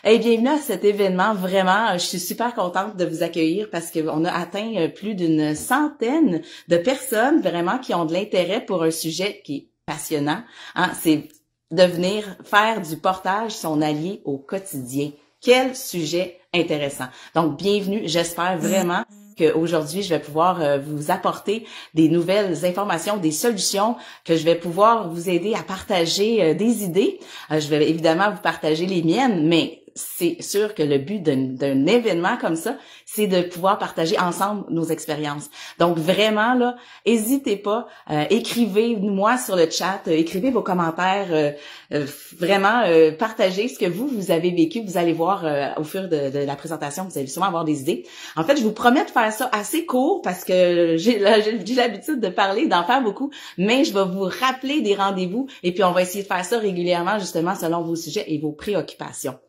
Hey, bienvenue à cet événement. Vraiment, je suis super contente de vous accueillir parce qu'on a atteint plus d'une centaine de personnes vraiment qui ont de l'intérêt pour un sujet qui est passionnant. Hein? C'est de venir faire du portage son allié au quotidien. Quel sujet intéressant. Donc, bienvenue. J'espère vraiment qu'aujourd'hui, je vais pouvoir vous apporter des nouvelles informations, des solutions, que je vais pouvoir vous aider à partager des idées. Je vais évidemment vous partager les miennes, mais c'est sûr que le but d'un événement comme ça, c'est de pouvoir partager ensemble nos expériences. Donc vraiment, là, hésitez pas, écrivez-moi sur le chat, écrivez vos commentaires, vraiment partagez ce que vous avez vécu. Vous allez voir au fur de la présentation, vous allez sûrement avoir des idées. En fait, je vous promets de faire ça assez court parce que j'ai l'habitude de parler, d'en faire beaucoup, mais je vais vous rappeler des rendez-vous et puis on va essayer de faire ça régulièrement justement selon vos sujets et vos préoccupations.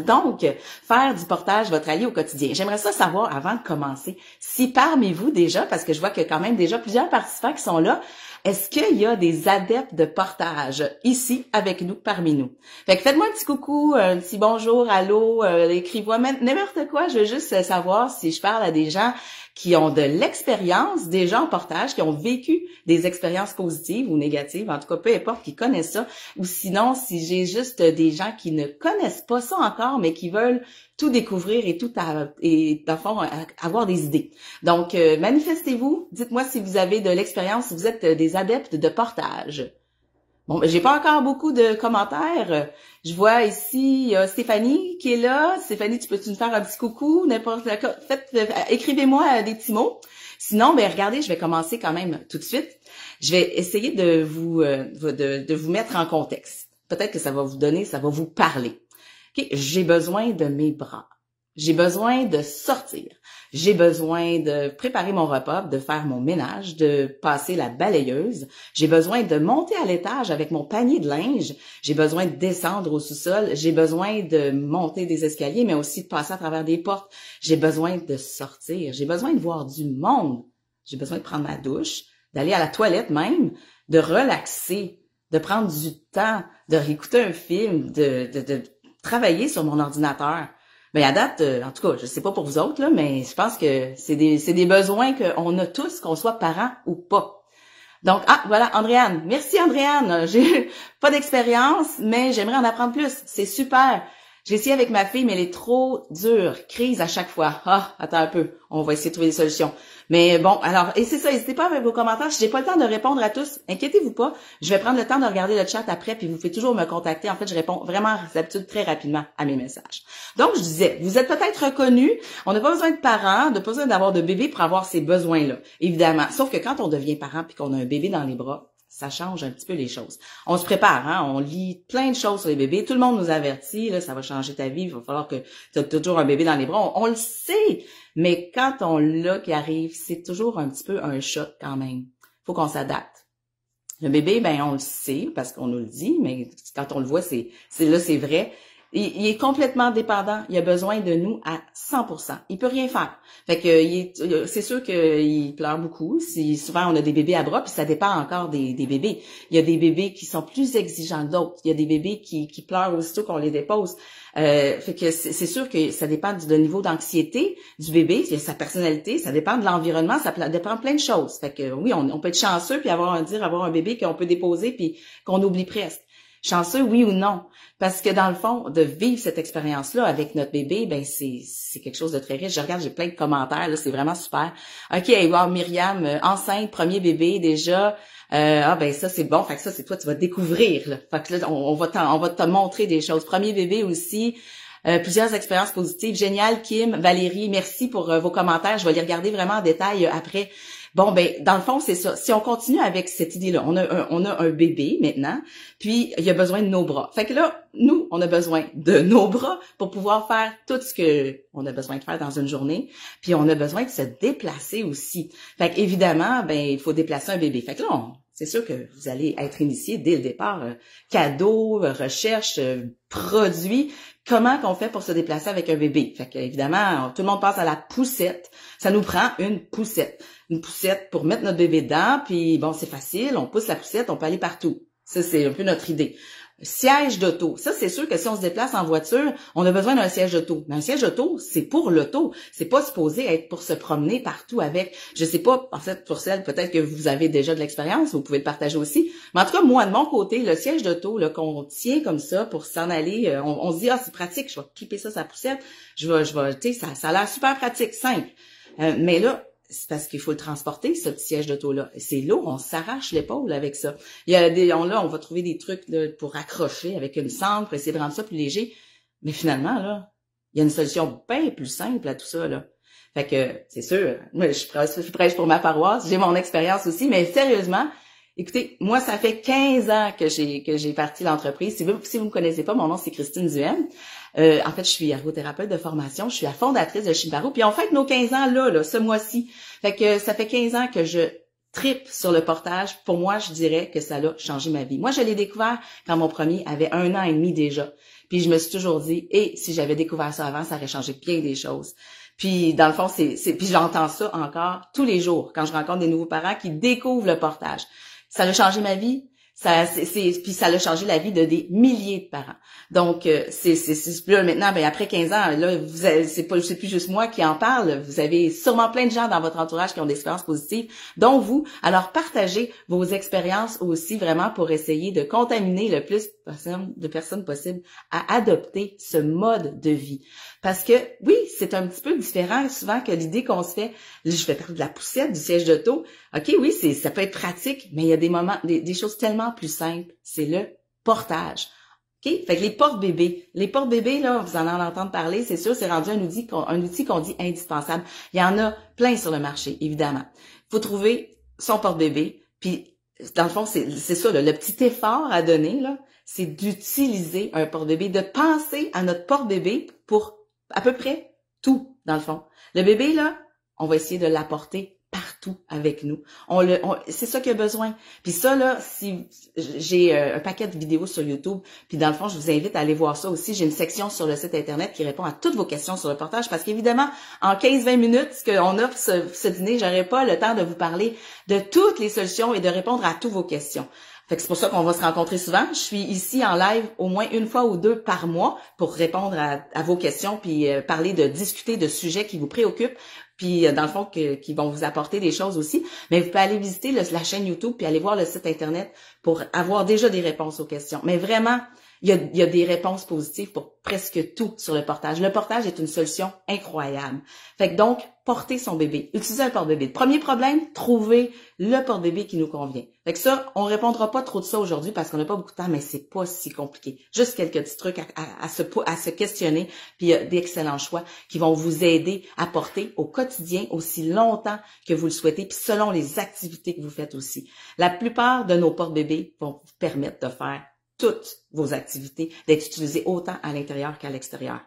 Donc, faire du portage votre allié au quotidien. J'aimerais ça savoir, avant de commencer, si parmi vous déjà, parce que je vois qu'il y a quand même déjà plusieurs participants qui sont là, est-ce qu'il y a des adeptes de portage ici avec nous, parmi nous? Fait que faites-moi un petit coucou, un petit bonjour, allô, écrivez-moi n'importe quoi. Je veux juste savoir si je parle à des gens qui ont de l'expérience déjà en portage, qui ont vécu des expériences positives ou négatives, en tout cas, peu importe, qui connaissent ça, ou sinon, si j'ai juste des gens qui ne connaissent pas ça encore, mais qui veulent tout découvrir et dans le fond, avoir des idées. Donc, manifestez-vous, dites-moi si vous avez de l'expérience, si vous êtes des adeptes de portage. Bon, j'ai pas encore beaucoup de commentaires. Je vois ici, il y a Stéphanie qui est là. Stéphanie, peux-tu nous faire un petit coucou? Écrivez-moi des petits mots. Sinon, ben regardez, je vais commencer quand même tout de suite. Je vais essayer de vous mettre en contexte. Peut-être que ça va vous parler. Okay? J'ai besoin de mes bras. J'ai besoin de sortir. J'ai besoin de préparer mon repas, de faire mon ménage, de passer la balayeuse. J'ai besoin de monter à l'étage avec mon panier de linge. J'ai besoin de descendre au sous-sol. J'ai besoin de monter des escaliers, mais aussi de passer à travers des portes. J'ai besoin de sortir. J'ai besoin de voir du monde. J'ai besoin de prendre ma douche, d'aller à la toilette même, de relaxer, de prendre du temps, de réécouter un film, de travailler sur mon ordinateur. Mais à date, en tout cas, je sais pas pour vous autres, là, mais je pense que c'est des besoins qu'on a tous, qu'on soit parents ou pas. Donc, voilà, Andréane. Merci, Andréane. J'ai pas d'expérience, mais j'aimerais en apprendre plus. C'est super. J'ai essayé avec ma fille, mais elle est trop dure. Crise à chaque fois. Attends un peu. On va essayer de trouver des solutions. Mais bon, alors, et c'est ça, n'hésitez pas avec vos commentaires. Si j'ai pas le temps de répondre à tous, inquiétez-vous pas. Je vais prendre le temps de regarder le chat après, puis vous pouvez toujours me contacter. En fait, je réponds vraiment d'habitude très rapidement à mes messages. Donc, je disais, vous êtes peut-être reconnus. On n'a pas besoin de parents, on n'a pas besoin d'avoir de bébé pour avoir ces besoins-là, évidemment. Sauf que quand on devient parent puis qu'on a un bébé dans les bras, ça change un petit peu les choses. On se prépare, hein, on lit plein de choses sur les bébés. Tout le monde nous avertit, là, ça va changer ta vie, il va falloir que tu aies toujours un bébé dans les bras. On le sait, mais quand on l'a qui arrive, c'est toujours un petit peu un choc quand même. Faut qu'on s'adapte. Le bébé, ben on le sait parce qu'on nous le dit, mais quand on le voit, c'est vrai. Il est complètement dépendant. Il a besoin de nous à 100%. Il peut rien faire. Fait que c'est sûr qu'il pleure beaucoup. Souvent on a des bébés à bras, puis ça dépend encore des bébés. Il y a des bébés qui sont plus exigeants que d'autres. Il y a des bébés qui pleurent aussitôt qu'on les dépose. Fait que c'est sûr que ça dépend du niveau d'anxiété du bébé, sa personnalité, ça dépend de l'environnement, ça dépend de plein de choses. Fait que oui, on peut être chanceux puis avoir un bébé qu'on peut déposer puis qu'on oublie presque. Chanceux, oui ou non? Parce que dans le fond, de vivre cette expérience-là avec notre bébé, ben c'est quelque chose de très riche. Je regarde, j'ai plein de commentaires, là, c'est vraiment super. OK, wow, Myriam, enceinte, premier bébé déjà. Ben ça c'est bon, fait que ça c'est toi, tu vas découvrir. Là. Fait que là, on va te montrer des choses. Premier bébé aussi. Plusieurs expériences positives. Génial, Kim, Valérie, merci pour vos commentaires. Je vais les regarder vraiment en détail après. Bon, ben, dans le fond, c'est ça. Si on continue avec cette idée-là, on a un bébé maintenant, puis il a besoin de nos bras. Fait que là, nous, on a besoin de nos bras pour pouvoir faire tout ce que on a besoin de faire dans une journée, puis on a besoin de se déplacer aussi. Fait que évidemment, ben, il faut déplacer un bébé. Fait que là, c'est sûr que vous allez être initié dès le départ. Cadeaux, recherche, produits. Comment qu'on fait pour se déplacer avec un bébé? Fait que, évidemment, tout le monde passe à la poussette. Ça nous prend une poussette. Une poussette pour mettre notre bébé dedans, puis bon, c'est facile, on pousse la poussette, on peut aller partout. Ça, c'est un peu notre idée. Siège d'auto. Ça, c'est sûr que si on se déplace en voiture, on a besoin d'un siège d'auto. Mais un siège d'auto, c'est pour l'auto. C'est pas supposé être pour se promener partout avec. Je sais pas, en fait, pour celle, peut-être que vous avez déjà de l'expérience, vous pouvez le partager aussi. Mais en tout cas, moi, de mon côté, le siège d'auto, là, qu'on tient comme ça pour s'en aller, on se dit, ah, c'est pratique, je vais clipper ça sa poussette. Je vais, tu sais, ça a l'air super pratique, simple. Mais là, c'est parce qu'il faut le transporter, ce petit siège d'auto-là. C'est lourd, on s'arrache l'épaule avec ça. Il y a on va trouver des trucs là, pour accrocher avec une sangle, pour essayer de rendre ça plus léger. Mais finalement, là, il y a une solution bien plus simple à tout ça, là. Fait que, c'est sûr, moi, je prêche pour ma paroisse, j'ai mon expérience aussi, mais sérieusement, écoutez, moi, ça fait 15 ans que j'ai parti l'entreprise. Si vous me connaissez pas, mon nom, c'est Christine Duhaime. En fait, je suis ergothérapeute de formation. Je suis la fondatrice de Shibaro. Puis on fête nos 15 ans là, ce mois-ci. Fait que ça fait 15 ans que je tripe sur le portage. Pour moi, je dirais que ça a changé ma vie. Moi, je l'ai découvert quand mon premier avait 1 an et demi déjà. Puis je me suis toujours dit, si j'avais découvert ça avant, ça aurait changé bien des choses. Puis dans le fond, puis j'entends ça encore tous les jours quand je rencontre des nouveaux parents qui découvrent le portage. Ça a changé ma vie. Puis ça a changé la vie de des milliers de parents. Donc là maintenant, ben après 15 ans, là c'est plus juste moi qui en parle. Vous avez sûrement plein de gens dans votre entourage qui ont des expériences positives, dont vous. Alors partagez vos expériences aussi vraiment pour essayer de contaminer le plus de personnes possible à adopter ce mode de vie. Parce que oui, c'est un petit peu différent souvent que l'idée qu'on se fait. Là, je vais parler de la poussette, du siège d'auto. OK, oui, ça peut être pratique, mais il y a des moments, des choses tellement plus simples. C'est le portage. OK? Fait que les porte-bébés. Les porte-bébés, là, vous en entendez parler, c'est sûr, c'est rendu un outil qu'on dit indispensable. Il y en a plein sur le marché, évidemment. Il faut trouver son porte-bébé, puis dans le fond, c'est ça, là, le petit effort à donner, là, c'est d'utiliser un porte-bébé, de penser à notre porte-bébé pour à peu près tout, dans le fond. Le bébé, là, on va essayer de l'apporter partout avec nous. C'est ça qu'il a besoin. Puis ça, là, si j'ai un paquet de vidéos sur YouTube, puis dans le fond, je vous invite à aller voir ça aussi. J'ai une section sur le site Internet qui répond à toutes vos questions sur le portage, parce qu'évidemment, en 15-20 minutes, ce qu'on offre ce dîner, j'aurai pas le temps de vous parler de toutes les solutions et de répondre à toutes vos questions. Fait que c'est pour ça qu'on va se rencontrer souvent. Je suis ici en live au moins une fois ou deux par mois pour répondre à vos questions, puis discuter de sujets qui vous préoccupent, puis dans le fond qui vont vous apporter des choses aussi. Mais vous pouvez aller visiter la chaîne YouTube puis aller voir le site Internet pour avoir déjà des réponses aux questions. Mais vraiment, il y a des réponses positives pour presque tout sur le portage. Le portage est une solution incroyable. Fait que donc, porter son bébé, utiliser un porte-bébé. Le premier problème, trouver le porte-bébé qui nous convient. Fait que ça, on répondra pas trop de ça aujourd'hui parce qu'on n'a pas beaucoup de temps, mais c'est pas si compliqué. Juste quelques petits trucs à se questionner, puis il y a d'excellents choix qui vont vous aider à porter au quotidien aussi longtemps que vous le souhaitez, puis selon les activités que vous faites aussi. La plupart de nos porte-bébés vont vous permettre de faire toutes vos activités, d'être utilisées autant à l'intérieur qu'à l'extérieur.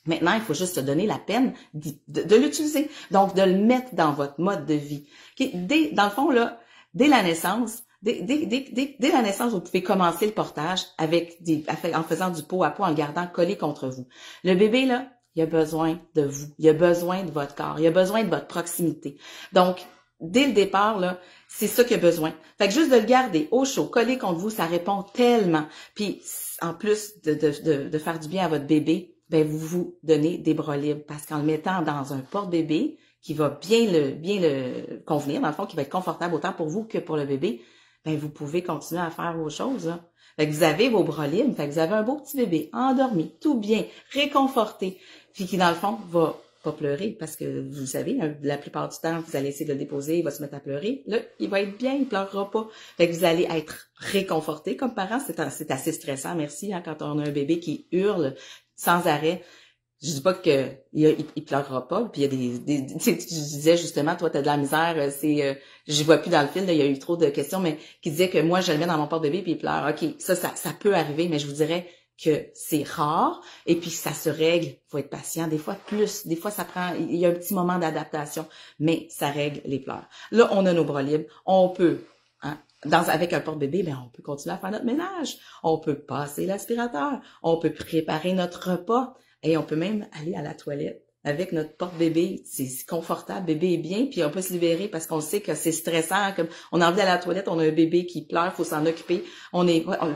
Maintenant, il faut juste se donner la peine de l'utiliser, donc de le mettre dans votre mode de vie. Okay? Dans le fond, là, dès la naissance, vous pouvez commencer le portage en faisant du pot à pot, en le gardant collé contre vous. Le bébé, là, il a besoin de vous, il a besoin de votre corps, il a besoin de votre proximité. Donc, dès le départ, là, c'est ça qu'il a besoin. Fait que juste de le garder au chaud, collé contre vous, ça répond tellement. Puis, en plus de faire du bien à votre bébé, ben vous vous donnez des bras libres parce qu'en le mettant dans un porte-bébé qui va bien le convenir, dans le fond, qui va être confortable autant pour vous que pour le bébé, ben vous pouvez continuer à faire vos choses. Là. Fait que vous avez vos bras libres, fait que vous avez un beau petit bébé endormi, tout bien, réconforté, puis qui dans le fond va pas pleurer parce que vous le savez, la plupart du temps, vous allez essayer de le déposer, il va se mettre à pleurer. Là, il va être bien, il pleurera pas. Fait que vous allez être réconforté comme parent. C'est assez stressant, merci, hein, quand on a un bébé qui hurle sans arrêt. Je dis pas que il pleurera pas. Puis il y a tu sais, tu disais justement, toi, t'as de la misère, je vois plus dans le fil, là, il y a eu trop de questions, mais qui disaient que moi, je le mets dans mon porte-bébé puis il pleure. OK, ça peut arriver, mais je vous dirais que c'est rare et puis ça se règle. Faut être patient. Des fois ça prend, il y a un petit moment d'adaptation, mais ça règle les pleurs. Là, on a nos bras libres. On peut, hein, avec un porte-bébé, ben on peut continuer à faire notre ménage. On peut passer l'aspirateur. On peut préparer notre repas et on peut même aller à la toilette avec notre porte-bébé, c'est confortable, bébé est bien, puis on peut se libérer parce qu'on sait que c'est stressant, comme on a envie d'aller à la toilette, on a un bébé qui pleure, faut s'en occuper.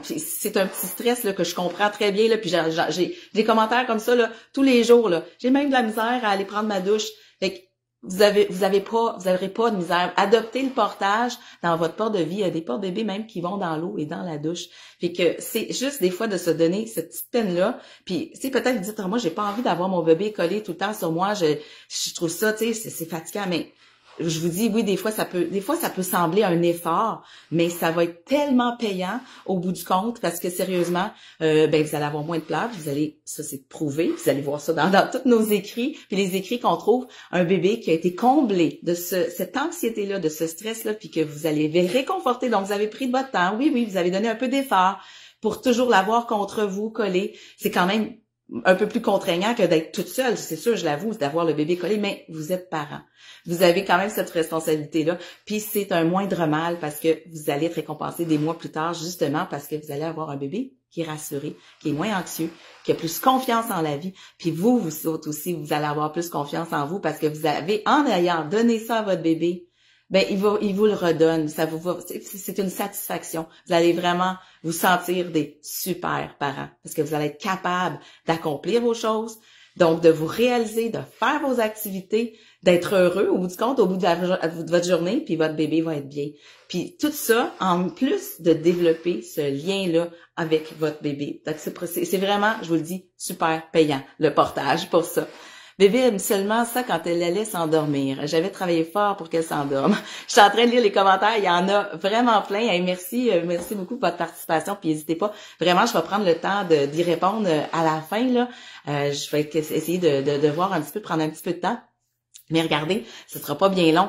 C'est un petit stress là que je comprends très bien là, puis j'ai des commentaires comme ça là tous les jours là. J'ai même de la misère à aller prendre ma douche. Fait que vous aurez pas de misère. Adoptez le portage dans votre porte-de-vie. Il y a des porte-bébés même qui vont dans l'eau et dans la douche. Fait que c'est juste des fois de se donner cette petite peine-là. Puis, tu sais, peut-être vous dites, moi, j'ai pas envie d'avoir mon bébé collé tout le temps sur moi. Je trouve ça, tu sais, c'est fatigant. Mais je vous dis, oui, des fois, ça peut sembler un effort, mais ça va être tellement payant au bout du compte parce que sérieusement, vous allez avoir moins de pleurs, ça c'est prouvé, vous allez voir ça dans tous nos écrits, puis les écrits qu'on trouve, un bébé qui a été comblé de cette anxiété-là, de ce stress-là, puis que vous allez réconforter, donc vous avez pris de votre temps, oui, vous avez donné un peu d'effort pour toujours l'avoir contre vous, collé, c'est quand même un peu plus contraignant que d'être toute seule, c'est sûr, je l'avoue, d'avoir le bébé collé, mais vous êtes parent. Vous avez quand même cette responsabilité-là, puis c'est un moindre mal parce que vous allez être récompensé des mois plus tard, justement parce que vous allez avoir un bébé qui est rassuré, qui est moins anxieux, qui a plus confiance en la vie, puis vous autres aussi, vous allez avoir plus confiance en vous parce que vous avez, en ayant donné ça à votre bébé, il vous le redonne. C'est une satisfaction. Vous allez vraiment vous sentir des super parents parce que vous allez être capable d'accomplir vos choses, donc de vous réaliser, de faire vos activités, d'être heureux au bout du compte, au bout de votre journée, puis votre bébé va être bien. Puis tout ça, en plus de développer ce lien-là avec votre bébé. Donc c'est vraiment, je vous le dis, super payant, le portage pour ça. Bébé aime seulement ça quand elle la laisse s'endormir. J'avais travaillé fort pour qu'elle s'endorme. Je suis en train de lire les commentaires. Il y en a vraiment plein. Hey, merci beaucoup pour votre participation. Puis n'hésitez pas. Vraiment, je vais prendre le temps d'y répondre à la fin, là. Je vais essayer de voir un petit peu, prendre un petit peu de temps. Mais regardez, ce sera pas bien long.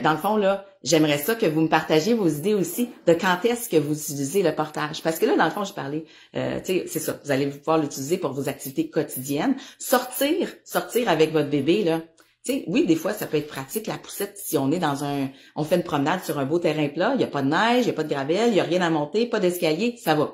Dans le fond, là, j'aimerais ça que vous me partagiez vos idées aussi de quand est-ce que vous utilisez le portage. Parce que là, dans le fond, je parlais, c'est ça, vous allez pouvoir l'utiliser pour vos activités quotidiennes. Sortir avec votre bébé, là. Oui, des fois, ça peut être pratique, la poussette, si on est on fait une promenade sur un beau terrain plat, il n'y a pas de neige, il n'y a pas de gravel, il n'y a rien à monter, pas d'escalier, ça va.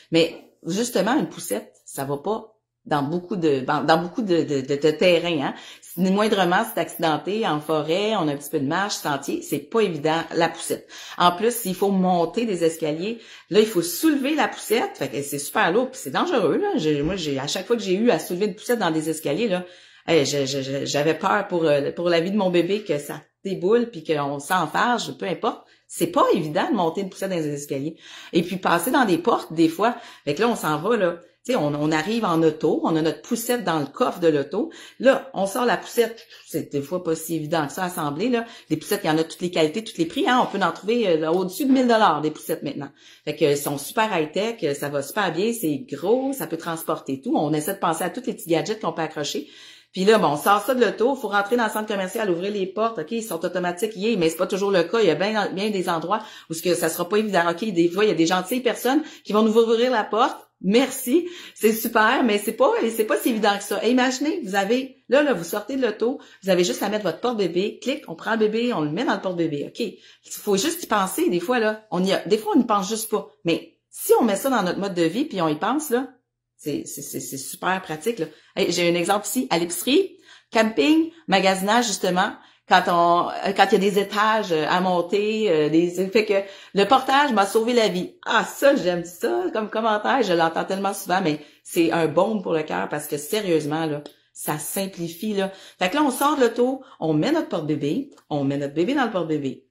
Mais, justement, une poussette, ça va pas dans beaucoup de terrain, hein. Ni moindrement, c'est accidenté en forêt, on a un petit peu de marche, sentier, c'est pas évident, la poussette. En plus, s'il faut monter des escaliers, là, il faut soulever la poussette, fait que c'est super lourd, puis c'est dangereux, là. À chaque fois que j'ai eu à soulever une poussette dans des escaliers, là, j'avais peur pour la vie de mon bébé que ça déboule puis qu'on s'enfarge, peu importe. C'est pas évident de monter une poussette dans les escaliers. Et puis passer dans des portes, des fois, fait que là, on s'en va, là. Tu sais, on arrive en auto, on a notre poussette dans le coffre de l'auto. Là, on sort la poussette. C'est des fois pas si évident que ça à assembler, là. Les poussettes, il y en a toutes les qualités, tous les prix, hein. On peut en trouver au-dessus de 1000 $ des poussettes maintenant. Fait que ils sont super high-tech, ça va super bien, c'est gros, ça peut transporter tout. On essaie de penser à tous les petits gadgets qu'on peut accrocher. Puis là, on sort ça de l'auto, il faut rentrer dans le centre commercial, ouvrir les portes, OK, ils sont automatiques, mais c'est pas toujours le cas. Il y a bien des endroits où ça sera pas évident. OK, des fois, il y a des gentilles personnes qui vont nous ouvrir la porte. Merci, c'est super, mais c'est pas si évident que ça. Et imaginez, vous avez, là, vous sortez de l'auto, vous avez juste à mettre votre porte-bébé, clic, on prend le bébé, on le met dans le porte-bébé, OK. Il faut juste y penser, des fois, là, des fois, on n'y pense juste pas. Mais si on met ça dans notre mode de vie, puis on y pense, là, c'est super pratique, là. Hey, j'ai un exemple ici, à l'épicerie, camping, magasinage, justement, quand il y a des étages à monter, fait que le portage m'a sauvé la vie. Ah, ça, j'aime ça comme commentaire, je l'entends tellement souvent, mais c'est un baume pour le cœur parce que sérieusement, là, ça simplifie, là. Fait que là, on sort de l'auto, on met notre porte-bébé, on met notre bébé dans le porte-bébé.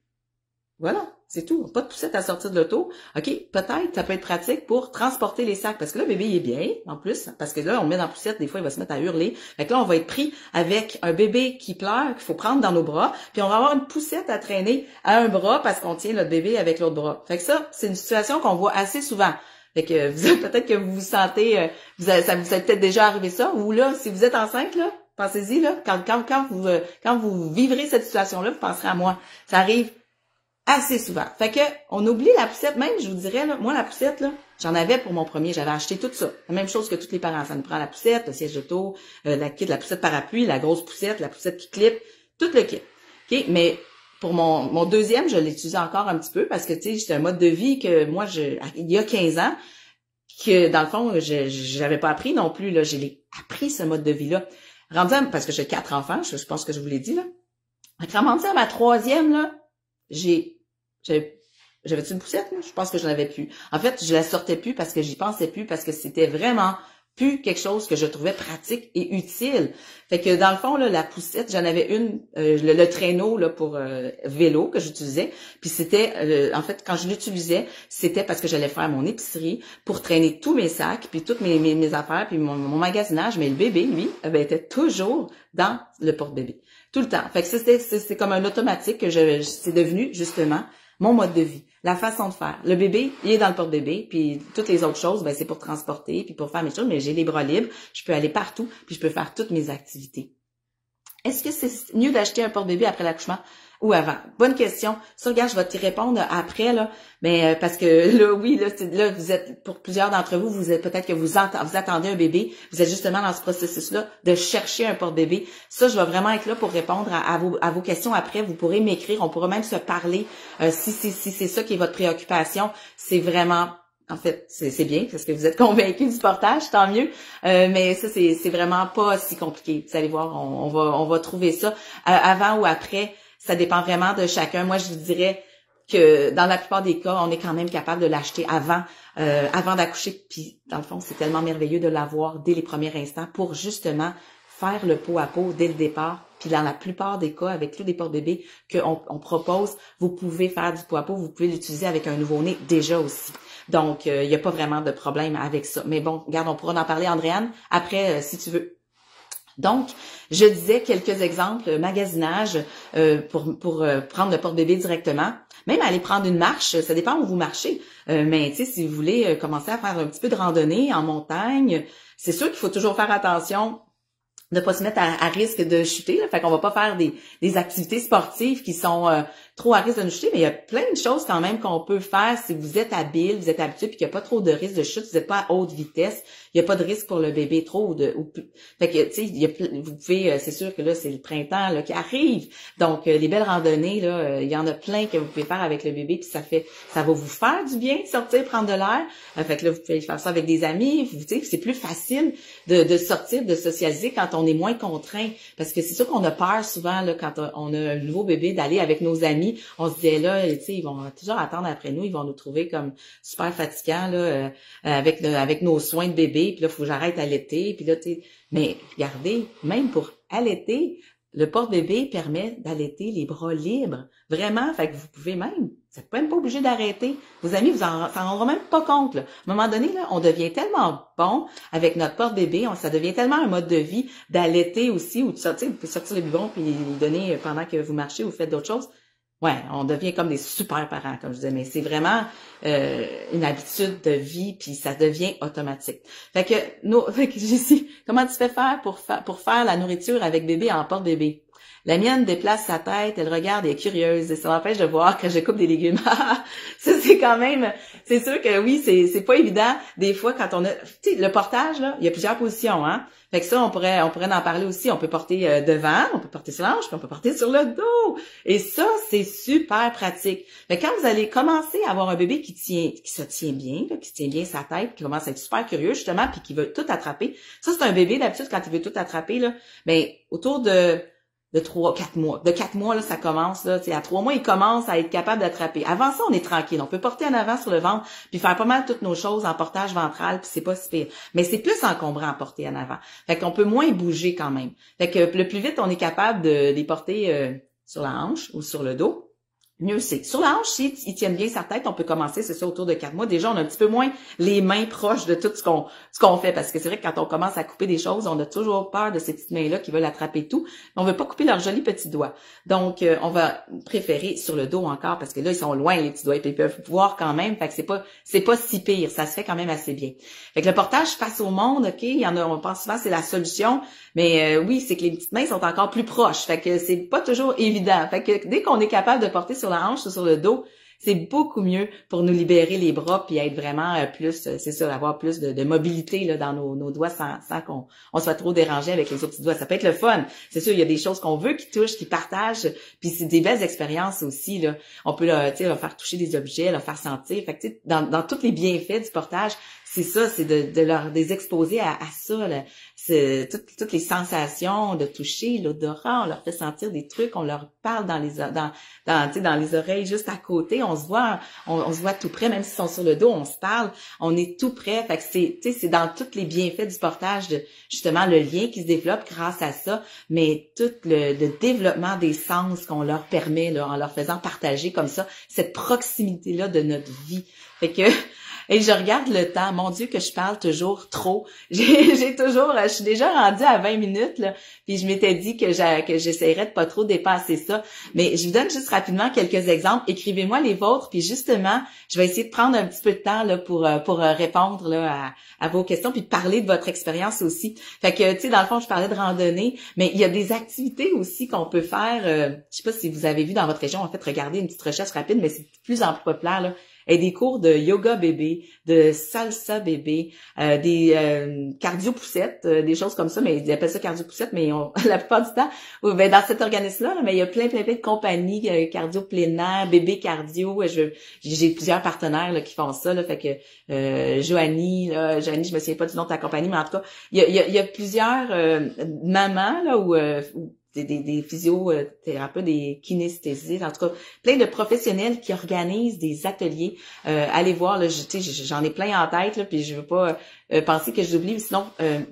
Voilà. C'est tout. Pas de poussette à sortir de l'auto. OK, peut-être, ça peut être pratique pour transporter les sacs. Parce que là, le bébé, il est bien, en plus. Parce que là, on le met dans la poussette, des fois, il va se mettre à hurler. Fait que là, on va être pris avec un bébé qui pleure, qu'il faut prendre dans nos bras. Puis on va avoir une poussette à traîner à un bras parce qu'on tient notre bébé avec l'autre bras. Fait que ça, c'est une situation qu'on voit assez souvent. Fait que peut-être que vous vous sentez, ça vous est peut-être déjà arrivé ça. Ou là, si vous êtes enceinte, là, pensez-y, là, quand vous vivrez cette situation-là, vous penserez à moi. Ça arrive assez souvent. Fait que, on oublie la poussette. Même, je vous dirais, là, moi, la poussette, là, j'en avais pour mon premier. J'avais acheté tout ça. La même chose que tous les parents. Ça nous prend la poussette, le siège d'auto, la poussette parapluie, la grosse poussette, la poussette qui clip, tout le kit. OK? Mais, pour mon deuxième, je l'utilise encore un petit peu parce que, tu sais, c'est un mode de vie que moi, il y a 15 ans, que, dans le fond, j'avais pas appris non plus, là. J'ai appris ce mode de vie-là. Parce que j'ai 4 enfants, je pense que je vous l'ai dit, là. Rendu à ma 3e, là, j'avais-tu une poussette, là? Je pense que je n'avais plus. En fait, je la sortais plus parce que j'y pensais plus, parce que c'était vraiment plus quelque chose que je trouvais pratique et utile. Fait que dans le fond, là, la poussette, j'en avais une, le traîneau là pour vélo que j'utilisais. Puis c'était, en fait, quand je l'utilisais, c'était parce que j'allais faire mon épicerie pour traîner tous mes sacs, puis toutes mes affaires, puis mon magasinage. Mais le bébé, lui, était toujours dans le porte-bébé, tout le temps. Fait que c'est comme un automatique que c'est devenu justement mon mode de vie, la façon de faire. Le bébé, il est dans le porte-bébé, puis toutes les autres choses, c'est pour transporter, puis pour faire mes choses, mais j'ai les bras libres, je peux aller partout, puis je peux faire toutes mes activités. Est-ce que c'est mieux d'acheter un porte-bébé après l'accouchement ou avant? Bonne question. Ça, regarde, je vais t'y répondre après, là. Mais parce que là, oui, là, vous êtes, pour plusieurs d'entre vous, vous êtes peut-être que vous attendez un bébé. Vous êtes justement dans ce processus-là de chercher un porte-bébé. Ça, je vais vraiment être là pour répondre à vos questions après. Vous pourrez m'écrire. On pourra même se parler si c'est ça qui est votre préoccupation. C'est vraiment... En fait, c'est bien parce que vous êtes convaincus du portage, tant mieux. Mais ça, c'est vraiment pas si compliqué. Vous allez voir, on va trouver ça avant ou après. Ça dépend vraiment de chacun. Moi, je vous dirais que dans la plupart des cas, on est quand même capable de l'acheter avant d'accoucher. Puis, dans le fond, c'est tellement merveilleux de l'avoir dès les premiers instants pour justement faire le pot à pot dès le départ. Puis dans la plupart des cas, avec tous les porte-bébés qu'on propose, vous pouvez faire du pot à pot, vous pouvez l'utiliser avec un nouveau-né déjà aussi. Donc, il n'y a pas vraiment de problème avec ça. Mais bon, regarde, on pourra en parler, Andréane, après, si tu veux. Donc, je disais quelques exemples, magasinage pour prendre le porte-bébé directement. Même aller prendre une marche, ça dépend où vous marchez. Mais tu sais, si vous voulez commencer à faire un petit peu de randonnée en montagne, c'est sûr qu'il faut toujours faire attention de pas se mettre à risque de chuter. Là. Fait qu'on va pas faire des activités sportives qui sont trop à risque de nous chuter, mais il y a plein de choses quand même qu'on peut faire si vous êtes habile, vous êtes habitué, puis qu'il n'y a pas trop de risque de chute, vous n'êtes pas à haute vitesse, il n'y a pas de risque pour le bébé trop fait que tu sais, vous pouvez, c'est sûr que là c'est le printemps là qui arrive, donc les belles randonnées là, il y en a plein que vous pouvez faire avec le bébé, puis ça va vous faire du bien de sortir prendre de l'air. Fait que là vous pouvez faire ça avec des amis, vous savez, c'est plus facile de sortir, de socialiser quand on est moins contraint, parce que c'est sûr qu'on a peur souvent là quand on a un nouveau bébé d'aller avec nos amis. On se disait là, tu sais, ils vont toujours attendre après nous, ils vont nous trouver comme super fatigants là, avec nos soins de bébé, puis là faut que j'arrête d'allaiter, puis là tu sais, mais regardez, même pour allaiter, le porte-bébé permet d'allaiter les bras libres, vraiment, fait que vous pouvez même, vous n'êtes même pas obligé d'arrêter. Vos amis vous en rendront même pas compte là. À un moment donné là, on devient tellement bon avec notre porte-bébé, ça devient tellement un mode de vie d'allaiter aussi ou de sortir, vous pouvez sortir le biberon puis le donner pendant que vous marchez ou vous faites d'autres choses. Ouais, on devient comme des super parents, comme je disais, mais c'est vraiment une habitude de vie, puis ça devient automatique. Fait que Jessie, comment tu fais faire pour faire la nourriture avec bébé en porte-bébé? La mienne déplace sa tête, elle regarde, elle est curieuse, et ça m'empêche de voir que je coupe des légumes. Ça, c'est quand même, c'est sûr que oui, c'est pas évident. Des fois, quand on a, tu sais, le portage, là, il y a plusieurs positions, hein. Fait que ça, on pourrait en parler aussi. On peut porter devant, on peut porter sur l'ange, puis on peut porter sur le dos. Et ça, c'est super pratique. Fait que quand vous allez commencer à avoir un bébé qui se tient bien, là, qui tient bien sa tête, qui commence à être super curieux, justement, puis qui veut tout attraper. Ça, c'est un bébé, d'habitude, quand il veut tout attraper, là, ben, autour de 3-4 mois. De 4 mois, là, ça commence, là, à 3 mois, il commence à être capable d'attraper. Avant ça, on est tranquille. On peut porter en avant sur le ventre, puis faire pas mal toutes nos choses en portage ventral, puis c'est pas si pire. Mais c'est plus encombrant à porter en avant. Fait qu'on peut moins bouger quand même. Fait que le plus vite on est capable de les porter sur la hanche ou sur le dos, mieux c'est. Sur la hanche, s'ils tiennent bien sa tête, on peut commencer, c'est ça, autour de 4 mois. Déjà, on a un petit peu moins les mains proches de tout ce qu'on fait. Parce que c'est vrai que quand on commence à couper des choses, on a toujours peur de ces petites mains-là qui veulent attraper tout. Mais on veut pas couper leurs jolis petits doigts. Donc, on va préférer sur le dos encore, parce que là, ils sont loin, les petits doigts, et puis ils peuvent voir quand même. Fait que c'est pas si pire. Ça se fait quand même assez bien. Fait que le portage face au monde, OK, il y en a, on pense souvent c'est la solution. Mais oui, c'est que les petites mains sont encore plus proches. Fait que c'est pas toujours évident. Fait que dès qu'on est capable de porter sur la hanche ou sur le dos, c'est beaucoup mieux pour nous libérer les bras puis être vraiment plus, c'est ça, avoir plus de mobilité là dans nos doigts sans qu'on soit trop dérangé avec les autres petits doigts. Ça peut être le fun. C'est sûr, il y a des choses qu'on veut qui touchent, qui partagent, puis c'est des belles expériences aussi là. On peut leur faire toucher des objets, leur faire sentir. Fait que tu sais, dans tous les bienfaits du portage, c'est ça, c'est de les exposer à ça, là. C'est toutes les sensations de toucher, l'odorat, on leur fait sentir des trucs, on leur parle dans les oreilles juste à côté, on se voit tout près, même s'ils sont sur le dos, on se parle, on est tout près. Fait que c'est dans tous les bienfaits du portage, de justement le lien qui se développe grâce à ça, mais tout le développement des sens qu'on leur permet là, en leur faisant partager comme ça cette proximité-là de notre vie. Fait que et je regarde le temps. Mon Dieu, que je parle toujours trop. Je suis déjà rendue à 20 minutes, là. Puis je m'étais dit que j'essaierais de pas trop dépasser ça. Mais je vous donne juste rapidement quelques exemples. Écrivez-moi les vôtres. Puis justement, je vais essayer de prendre un petit peu de temps, là, pour répondre, là, à vos questions, puis de parler de votre expérience aussi. Fait que, tu sais, dans le fond, je parlais de randonnée, mais il y a des activités aussi qu'on peut faire. Je sais pas si vous avez vu dans votre région, en fait, regardez une petite recherche rapide, mais c'est de plus en plus populaire, là. Et des cours de yoga bébé, de salsa bébé, des cardio-poussettes, des choses comme ça, mais ils appellent ça cardio-poussettes, mais la plupart du temps, ben, dans cet organisme-là, là, mais il y a plein de compagnies, cardio plein air, bébé cardio, j'ai plusieurs partenaires là, qui font ça, là, fait que Joanie, je me souviens pas du nom de ta compagnie, mais en tout cas, il y a plusieurs mamans là où des physiothérapeutes, des kinesthésistes, en tout cas, plein de professionnels qui organisent des ateliers. Allez voir, là, j'en ai plein en tête, là, puis je veux pas penser que j'oublie, sinon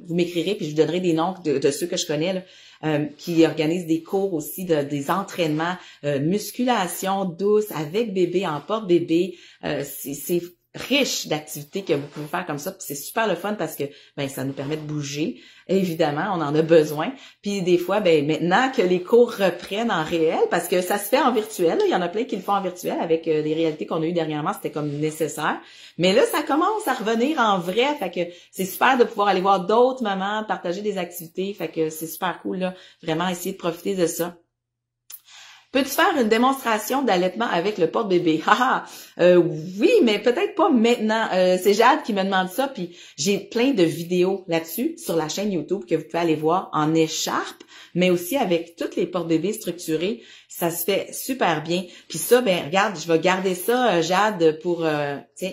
vous m'écrirez, puis je vous donnerai des noms de ceux que je connais, là, qui organisent des cours aussi, des entraînements, musculation douce avec bébé, en porte-bébé. C'est riche d'activités que vous pouvez faire comme ça, puis c'est super le fun parce que ben ça nous permet de bouger. Évidemment, on en a besoin. Puis des fois, ben maintenant que les cours reprennent en réel, parce que ça se fait en virtuel, là, il y en a plein qui le font en virtuel avec les réalités qu'on a eues dernièrement, c'était comme nécessaire. Mais là, ça commence à revenir en vrai, fait que c'est super de pouvoir aller voir d'autres mamans, partager des activités, fait que c'est super cool là, vraiment essayer de profiter de ça. Peux-tu faire une démonstration d'allaitement avec le porte-bébé? Oui, mais peut-être pas maintenant. C'est Jade qui me demande ça, puis j'ai plein de vidéos là-dessus sur la chaîne YouTube que vous pouvez aller voir en écharpe, mais aussi avec toutes les porte-bébés structurés. Ça se fait super bien. Puis ça, ben regarde, je vais garder ça, Jade, pour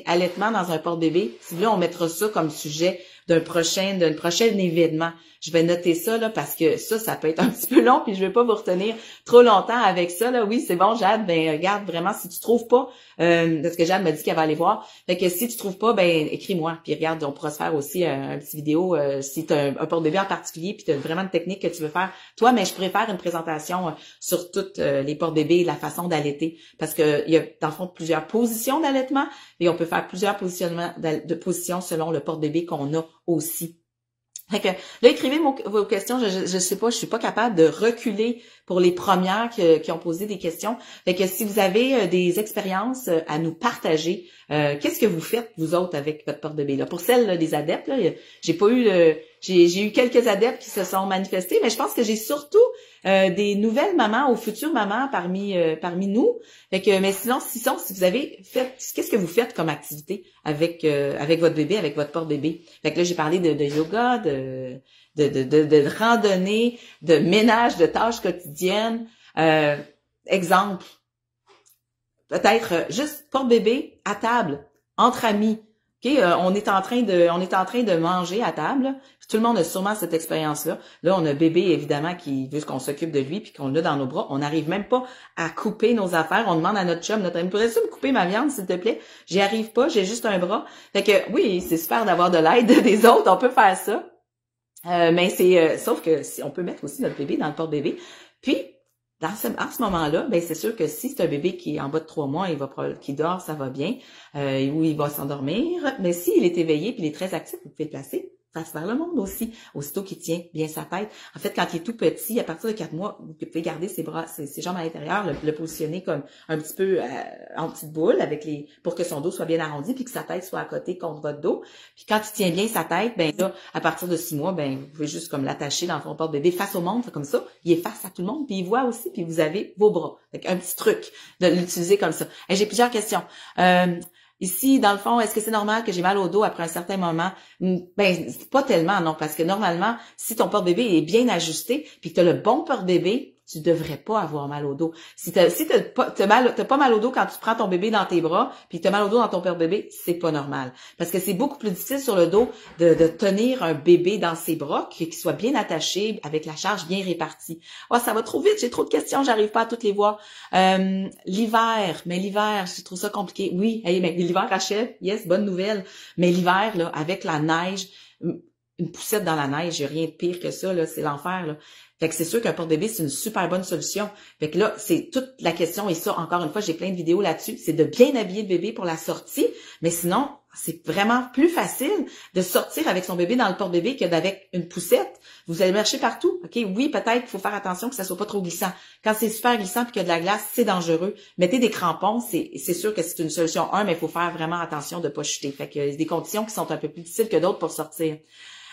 allaitement dans un porte-bébé. Si vous voulez, on mettra ça comme sujet d'un prochain événement. Je vais noter ça là parce que ça peut être un petit peu long puis je vais pas vous retenir trop longtemps avec ça là. Oui, c'est bon Jade, ben regarde vraiment si tu trouves pas parce que Jade m'a dit qu'elle va aller voir. Fait que si tu trouves pas, ben écris-moi puis regarde, on pourra se faire aussi un petit vidéo si tu as un porte-bébé en particulier puis tu as vraiment une technique que tu veux faire toi, mais je pourrais faire une présentation sur toutes les porte-bébés et la façon d'allaiter parce que il y a dans le fond plusieurs positions d'allaitement et on peut faire plusieurs positionnements de positions selon le porte-bébé qu'on a aussi. Fait que là, écrivez vos questions. Je sais pas, je suis pas capable de reculer pour les premières qui ont posé des questions. Fait que si vous avez des expériences à nous partager, qu'est-ce que vous faites vous autres avec votre porte-bébé là? Pour celles là, des adeptes là, j'ai eu quelques adeptes qui se sont manifestés, mais je pense que j'ai surtout des nouvelles mamans ou futures mamans parmi nous. Fait que, mais sinon, si vous avez fait, qu'est-ce que vous faites comme activité avec votre bébé, avec votre porte-bébé? Fait que là, j'ai parlé de yoga, de randonnée, de ménage, de tâches quotidiennes. Exemple, peut-être juste porte-bébé à table, entre amis. OK, on est en train de manger à table. Tout le monde a sûrement cette expérience-là. Là, on a bébé, évidemment, qui veut qu'on s'occupe de lui puis qu'on l'a dans nos bras. On n'arrive même pas à couper nos affaires. On demande à notre chum, notre ami, pourrais-tu me couper ma viande, s'il te plaît? J'y arrive pas, j'ai juste un bras. Fait que, oui, c'est super d'avoir de l'aide des autres. On peut faire ça. Mais sauf que si on peut mettre aussi notre bébé dans le porte-bébé. Puis, en ce moment-là, ben c'est sûr que si c'est un bébé qui est en bas de 3 mois, qui dort, ça va bien, ou il va s'endormir. Mais s'il est éveillé puis il est très actif, vous pouvez le placer face vers le monde aussi, aussitôt qu'il tient bien sa tête. En fait, quand il est tout petit, à partir de 4 mois, vous pouvez garder ses bras, ses jambes à l'intérieur, le positionner comme un petit peu en petite boule pour que son dos soit bien arrondi puis que sa tête soit à côté contre votre dos. Puis quand il tient bien sa tête, ben là, à partir de 6 mois, ben vous pouvez juste comme l'attacher dans son porte-bébé face au monde, comme ça. Il est face à tout le monde puis il voit aussi puis vous avez vos bras. Fait un petit truc de l'utiliser comme ça. Et j'ai plusieurs questions. Ici, dans le fond, est-ce que c'est normal que j'ai mal au dos après un certain moment? Ben, pas tellement, non, parce que normalement, si ton porte-bébé est bien ajusté, puis que tu as le bon porte-bébé, tu devrais pas avoir mal au dos. Si t'as pas mal au dos quand tu prends ton bébé dans tes bras, puis t'as mal au dos dans ton porte-bébé, c'est pas normal. Parce que c'est beaucoup plus difficile sur le dos de tenir un bébé dans ses bras, qu'il soit bien attaché, avec la charge bien répartie. Oh, ça va trop vite, j'ai trop de questions, j'arrive pas à toutes les voir. L'hiver, je trouve ça compliqué. Oui, hey, mais l'hiver achève, yes, bonne nouvelle. Mais l'hiver, là, avec la neige, une poussette dans la neige, j'ai rien de pire que ça, là, c'est l'enfer, là. Fait que c'est sûr qu'un porte-bébé, c'est une super bonne solution. Fait que là, c'est toute la question, et ça, encore une fois, j'ai plein de vidéos là-dessus, c'est de bien habiller le bébé pour la sortie, mais sinon, c'est vraiment plus facile de sortir avec son bébé dans le porte-bébé que d'avec une poussette. Vous allez marcher partout, OK? Oui, peut-être qu'il faut faire attention que ça soit pas trop glissant. Quand c'est super glissant puis qu'il y a de la glace, c'est dangereux. Mettez des crampons, c'est sûr que c'est une solution mais il faut faire vraiment attention de pas chuter. Fait que y a des conditions qui sont un peu plus difficiles que d'autres pour sortir.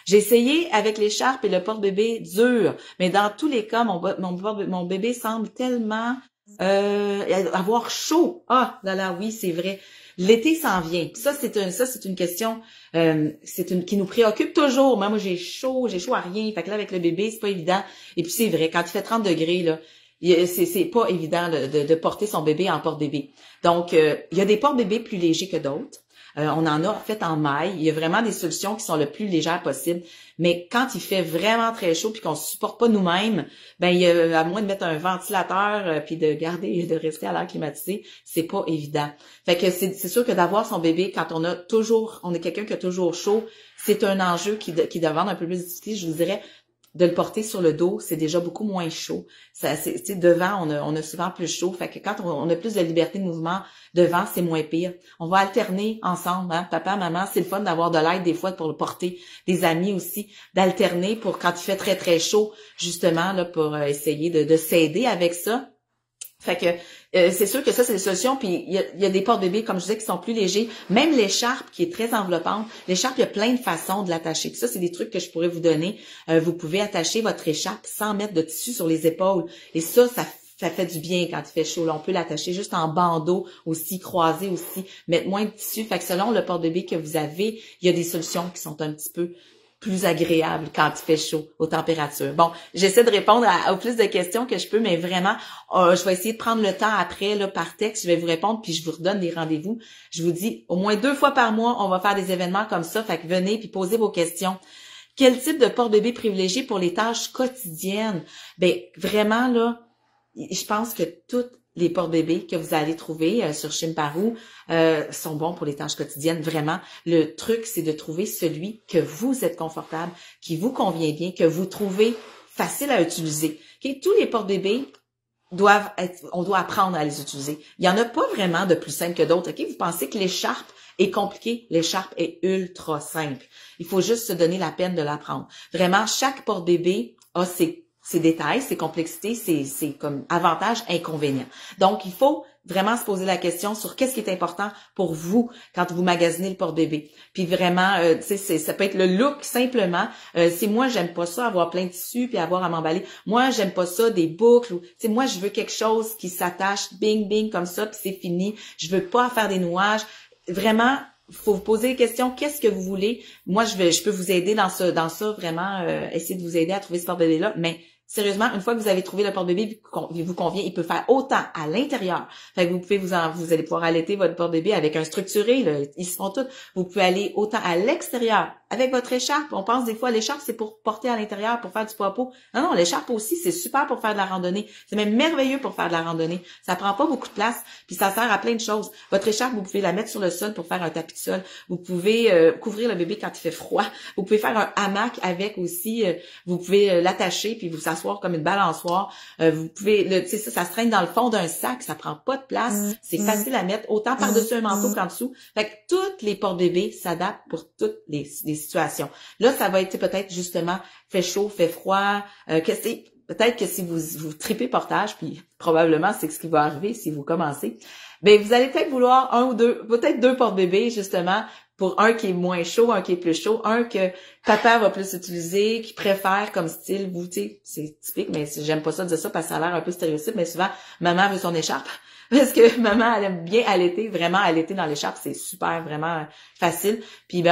J'ai essayé avec l'écharpe et le porte-bébé dur, mais dans tous les cas, mon bébé semble tellement avoir chaud. Ah, là, oui, c'est vrai. L'été s'en vient. Ça, c'est une question qui nous préoccupe toujours. Moi, j'ai chaud à rien. Fait que là, avec le bébé, c'est pas évident. Et puis, c'est vrai, quand il fait 30 degrés, là, c'est pas évident de porter son bébé en porte-bébé. Donc, il y a des porte-bébés plus légers que d'autres. On en a fait en maille. Il y a vraiment des solutions qui sont le plus légères possible. Mais quand il fait vraiment très chaud puis qu'on ne supporte pas nous-mêmes, ben il y a, à moins de mettre un ventilateur puis de rester à l'air climatisé, c'est pas évident. Fait que c'est sûr que d'avoir son bébé quand on est quelqu'un qui a toujours chaud, c'est un enjeu qui demande un peu plus difficile, je vous dirais. De le porter sur le dos, c'est déjà beaucoup moins chaud. Devant, on a souvent plus chaud. Fait que quand on a plus de liberté de mouvement, devant, c'est moins pire. On va alterner ensemble, hein, papa, maman. C'est le fun d'avoir de l'aide des fois pour le porter. Des amis aussi, d'alterner pour quand il fait très, très chaud, justement, là, pour essayer de s'aider avec ça. Fait que c'est sûr que ça, c'est des solutions. Puis il y a des porte-bébés, comme je disais, qui sont plus légers. Même l'écharpe, qui est très enveloppante. L'écharpe, il y a plein de façons de l'attacher. Puis ça, c'est des trucs que je pourrais vous donner. Vous pouvez attacher votre écharpe sans mettre de tissu sur les épaules. Et ça fait du bien quand il fait chaud. Là, on peut l'attacher juste en bandeau aussi, croisé aussi, mettre moins de tissu. Fait que selon le porte-bébé que vous avez, il y a des solutions qui sont un petit peu plus agréable quand il fait chaud aux températures. Bon, j'essaie de répondre au plus de questions que je peux, mais vraiment, je vais essayer de prendre le temps après, là, par texte, je vais vous répondre, puis je vous redonne des rendez-vous. Je vous dis, au moins 2 fois par mois, on va faire des événements comme ça, fait que venez puis posez vos questions. Quel type de porte-bébé privilégié pour les tâches quotidiennes? Ben, vraiment, là, je pense que toutes les porte-bébés que vous allez trouver sur Shimparu sont bons pour les tâches quotidiennes. Vraiment, le truc, c'est de trouver celui que vous êtes confortable, qui vous convient bien, que vous trouvez facile à utiliser. Okay? Tous les porte-bébés on doit apprendre à les utiliser. Il y en a pas vraiment de plus simple que d'autres. Okay? Vous pensez que l'écharpe est compliquée? L'écharpe est ultra simple. Il faut juste se donner la peine de l'apprendre. Vraiment, chaque porte-bébé a ses détails, ses complexités, c'est comme avantages, inconvénients. Donc, il faut vraiment se poser la question sur qu'est-ce qui est important pour vous quand vous magasinez le porte-bébé. Puis vraiment, ça peut être le look simplement. Si moi, j'aime pas ça, avoir plein de tissus puis avoir à m'emballer. Moi, j'aime pas ça, des boucles. Moi, je veux quelque chose qui s'attache, bing, bing, comme ça, puis c'est fini. Je veux pas faire des nouages. Vraiment, faut vous poser des questions. Qu'est-ce que vous voulez? Moi, je peux vous aider dans ça, vraiment, essayer de vous aider à trouver ce porte-bébé-là, mais sérieusement, une fois que vous avez trouvé le porte-bébé qui vous convient, il peut faire autant à l'intérieur. Fait que vous pouvez vous allez pouvoir allaiter votre porte-bébé avec un structuré, là, ils se font tous. Vous pouvez aller autant à l'extérieur avec votre écharpe. On pense des fois l'écharpe c'est pour porter à l'intérieur, pour faire du poids-peau. Non, l'écharpe aussi c'est super pour faire de la randonnée. C'est même merveilleux pour faire de la randonnée. Ça prend pas beaucoup de place, puis ça sert à plein de choses. Votre écharpe, vous pouvez la mettre sur le sol pour faire un tapis de sol. Vous pouvez couvrir le bébé quand il fait froid. Vous pouvez faire un hamac avec aussi. Vous pouvez l'attacher puis vous s'asseoir comme une balançoire. Vous pouvez, ça se traîne dans le fond d'un sac, ça prend pas de place. C'est facile à mettre autant par-dessus un manteau qu'en dessous. Fait que toutes les porte-bébés s'adaptent pour toutes les situations. Là, ça va être peut-être justement fait chaud, fait froid. Peut-être que si vous tripez portage, puis probablement c'est ce qui va arriver si vous commencez, ben vous allez peut-être vouloir peut-être deux porte-bébés justement pour un qui est moins chaud, un qui est plus chaud, un que papa va plus utiliser, qui préfère comme style, vous, tu sais, c'est typique, mais j'aime pas ça de dire ça parce que ça a l'air un peu stéréotype, mais souvent, maman veut son écharpe. Parce que maman, elle aime bien allaiter, vraiment allaiter dans l'écharpe, c'est super, vraiment facile. Puis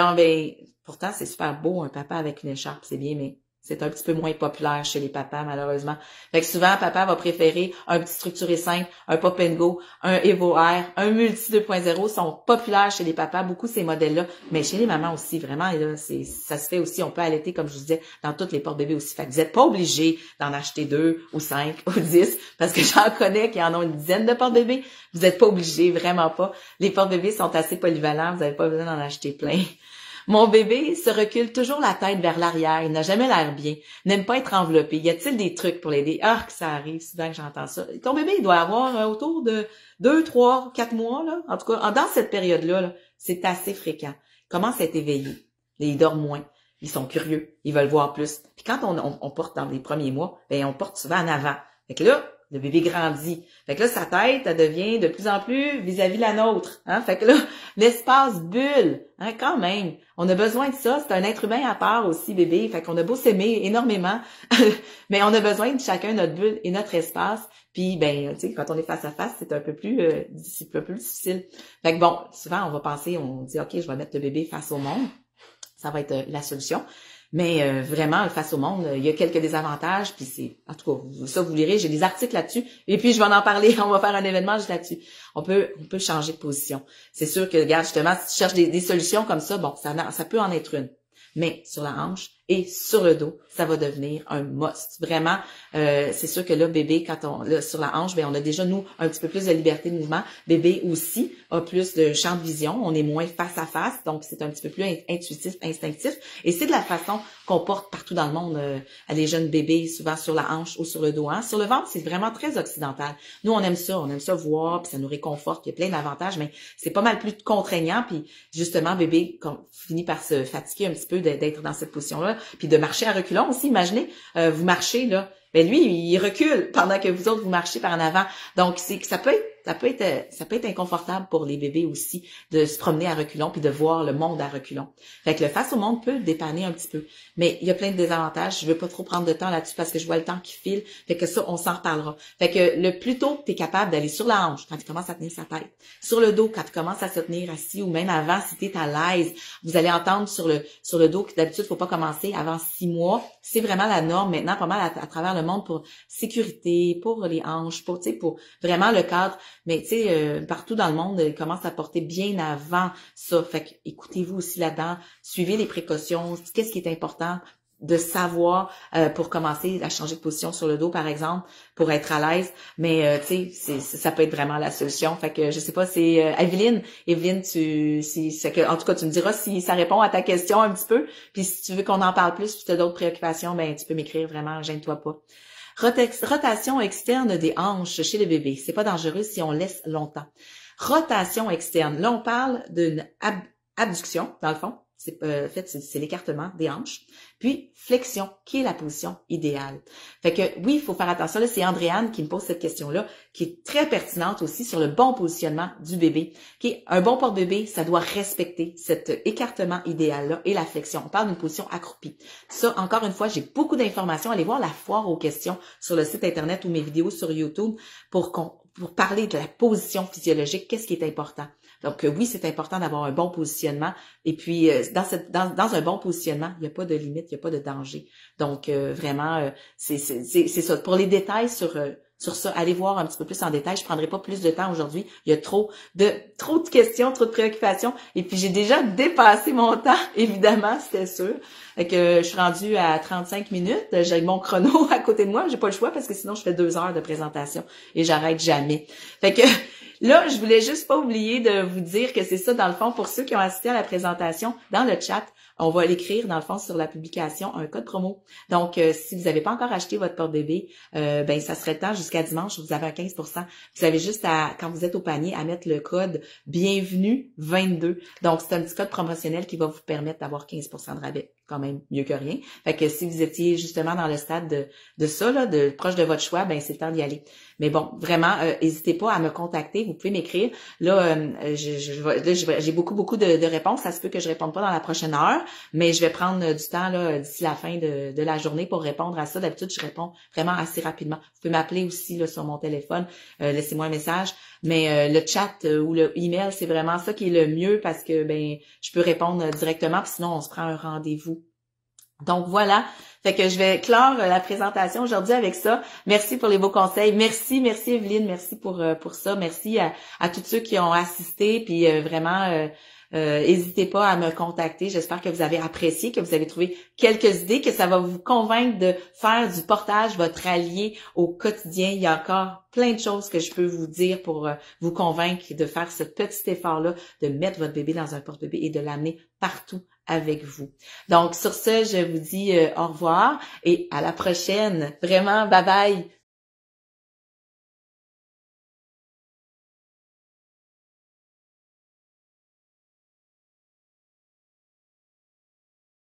pourtant, c'est super beau, un papa avec une écharpe, c'est bien, mais C'est un petit peu moins populaire chez les papas, malheureusement. Fait que souvent, papa va préférer un petit structuré simple, un Pop & Go, un Evo Air, un Multi 2.0 sont populaires chez les papas, beaucoup ces modèles-là, mais chez les mamans aussi, vraiment, là, ça se fait aussi, on peut allaiter, comme je vous disais, dans toutes les portes-bébés aussi. Fait que vous n'êtes pas obligés d'en acheter 2 ou 5 ou 10, parce que j'en connais qui en ont une dizaine de portes-bébés. Vous n'êtes pas obligés, vraiment pas. Les portes-bébés sont assez polyvalents, vous n'avez pas besoin d'en acheter plein. Mon bébé se recule toujours la tête vers l'arrière. Il n'a jamais l'air bien. N'aime pas être enveloppé. Y a-t-il des trucs pour l'aider? Ah, que ça arrive, souvent que j'entends ça. Ton bébé, il doit avoir autour de 2, 3, 4 mois, là. En tout cas, dans cette période-là, là, c'est assez fréquent. Il commence à être éveillé. Il dort moins. Ils sont curieux. Ils veulent voir plus. Puis quand on porte dans les premiers mois, ben on porte souvent en avant. Fait que là, le bébé grandit. Fait que là, sa tête, elle devient de plus en plus vis-à-vis la nôtre. Hein? Fait que là, l'espace bulle, hein, quand même. On a besoin de ça. C'est un être humain à part aussi, bébé. Fait qu'on a beau s'aimer énormément, mais on a besoin de chacun notre bulle et notre espace. Puis, ben, tu sais, quand on est face à face, c'est un peu plus difficile. Fait que bon, souvent, on va penser, on dit, OK, je vais mettre le bébé face au monde. Ça va être la solution. Mais vraiment, face au monde, il y a quelques désavantages, puis c'est, en tout cas, ça vous lirez, j'ai des articles là-dessus, et puis je vais en parler, on va faire un événement juste là-dessus. On peut changer de position. C'est sûr que, regarde, justement, si tu cherches des solutions comme ça, bon, ça peut en être une. Mais sur la hanche et sur le dos, ça va devenir un must. Vraiment, c'est sûr que là, bébé, sur la hanche, ben on a déjà, nous, un petit peu plus de liberté de mouvement. Bébé aussi a plus de champ de vision. On est moins face à face, donc c'est un petit peu plus intuitif, instinctif. Et c'est de la façon qu'on porte partout dans le monde à les jeunes bébés, souvent sur la hanche ou sur le dos. Hein. Sur le ventre, c'est vraiment très occidental. Nous, on aime ça voir, puis ça nous réconforte. Il y a plein d'avantages, mais c'est pas mal plus contraignant. Puis justement, bébé finit par se fatiguer un petit peu d'être dans cette position-là, puis de marcher à reculons aussi. Imaginez, vous marchez là, ben lui, il recule pendant que vous autres vous marchez par en avant. Donc ça peut être inconfortable pour les bébés aussi de se promener à reculons puis de voir le monde à reculons. Fait que le face au monde peut dépanner un petit peu, mais il y a plein de désavantages. Je veux pas trop prendre de temps là-dessus parce que je vois le temps qui file. Fait que ça, on s'en reparlera. Fait que le plus tôt que tu es capable d'aller sur la hanche quand il commence à tenir sa tête, sur le dos quand il commence à se tenir assis ou même avant si tu es à l'aise, vous allez entendre sur le dos que d'habitude faut pas commencer avant 6 mois. C'est vraiment la norme maintenant, pas mal à travers le monde pour sécurité, pour les hanches, pour vraiment le cadre. Mais tu sais, partout dans le monde, ils commencent à porter bien avant ça. Fait que écoutez-vous aussi là-dedans, suivez les précautions. Qu'est-ce qui est important de savoir pour commencer à changer de position sur le dos, par exemple, pour être à l'aise. Mais tu sais, ça peut être vraiment la solution. Fait que je sais pas, c'est Evelyne, en tout cas, tu me diras si ça répond à ta question un petit peu. Puis si tu veux qu'on en parle plus, si tu as d'autres préoccupations, ben tu peux m'écrire vraiment, gêne-toi pas. Rotation externe des hanches chez le bébé. C'est pas dangereux si on laisse longtemps. Rotation externe. Là, on parle d'une abduction, dans le fond. En fait, c'est l'écartement des hanches. Puis, flexion, qui est la position idéale. Fait que, oui, il faut faire attention. Là, c'est Andréane qui me pose cette question-là, qui est très pertinente aussi sur le bon positionnement du bébé. Un bon porte-bébé, ça doit respecter cet écartement idéal-là et la flexion. On parle d'une position accroupie. Ça, encore une fois, j'ai beaucoup d'informations. Allez voir la foire aux questions sur le site Internet ou mes vidéos sur YouTube pour parler de la position physiologique. Qu'est-ce qui est important? Donc oui, c'est important d'avoir un bon positionnement. Et puis dans un bon positionnement, il n'y a pas de limite, il n'y a pas de danger. Donc vraiment, c'est ça. Pour les détails sur ça, allez voir un petit peu plus en détail. Je prendrai pas plus de temps aujourd'hui. Il y a trop de questions, trop de préoccupations. Et puis j'ai déjà dépassé mon temps, évidemment, c'était sûr. Fait que je suis rendue à 35 minutes. J'ai mon chrono à côté de moi. J'ai pas le choix parce que sinon je fais 2 heures de présentation et j'arrête jamais. Fait que là, je voulais juste pas oublier de vous dire que c'est ça, dans le fond, pour ceux qui ont assisté à la présentation, dans le chat, on va l'écrire, dans le fond, sur la publication, un code promo. Donc, si vous n'avez pas encore acheté votre porte-bébé, ben ça serait le temps jusqu'à dimanche, vous avez un 15%. Vous avez juste quand vous êtes au panier, à mettre le code bienvenue 22. Donc, c'est un petit code promotionnel qui va vous permettre d'avoir 15% de rabais. Quand même mieux que rien. Fait que si vous étiez justement dans le stade de ça, là, proche de votre choix, ben c'est le temps d'y aller. Mais bon, vraiment, n'hésitez pas à me contacter. Vous pouvez m'écrire. Là, j'ai beaucoup de réponses. Ça se peut que je réponde pas dans la prochaine heure, mais je vais prendre du temps là d'ici la fin de la journée pour répondre à ça. D'habitude, je réponds vraiment assez rapidement. Vous pouvez m'appeler aussi là sur mon téléphone. Laissez-moi un message. Mais le chat ou le email, c'est vraiment ça qui est le mieux parce que ben je peux répondre directement. Puis sinon, on se prend un rendez-vous Donc voilà, fait que je vais clore la présentation aujourd'hui avec ça. Merci pour les beaux conseils. Merci Evelyne, merci pour ça. Merci à tous ceux qui ont assisté, puis vraiment n'hésitez pas à me contacter. J'espère que vous avez apprécié, que vous avez trouvé quelques idées, que ça va vous convaincre de faire du portage votre allié au quotidien. Il y a encore plein de choses que je peux vous dire pour vous convaincre de faire ce petit effort-là, de mettre votre bébé dans un porte-bébé et de l'amener partout avec vous. Donc, sur ce, je vous dis au revoir et à la prochaine. Vraiment, bye bye!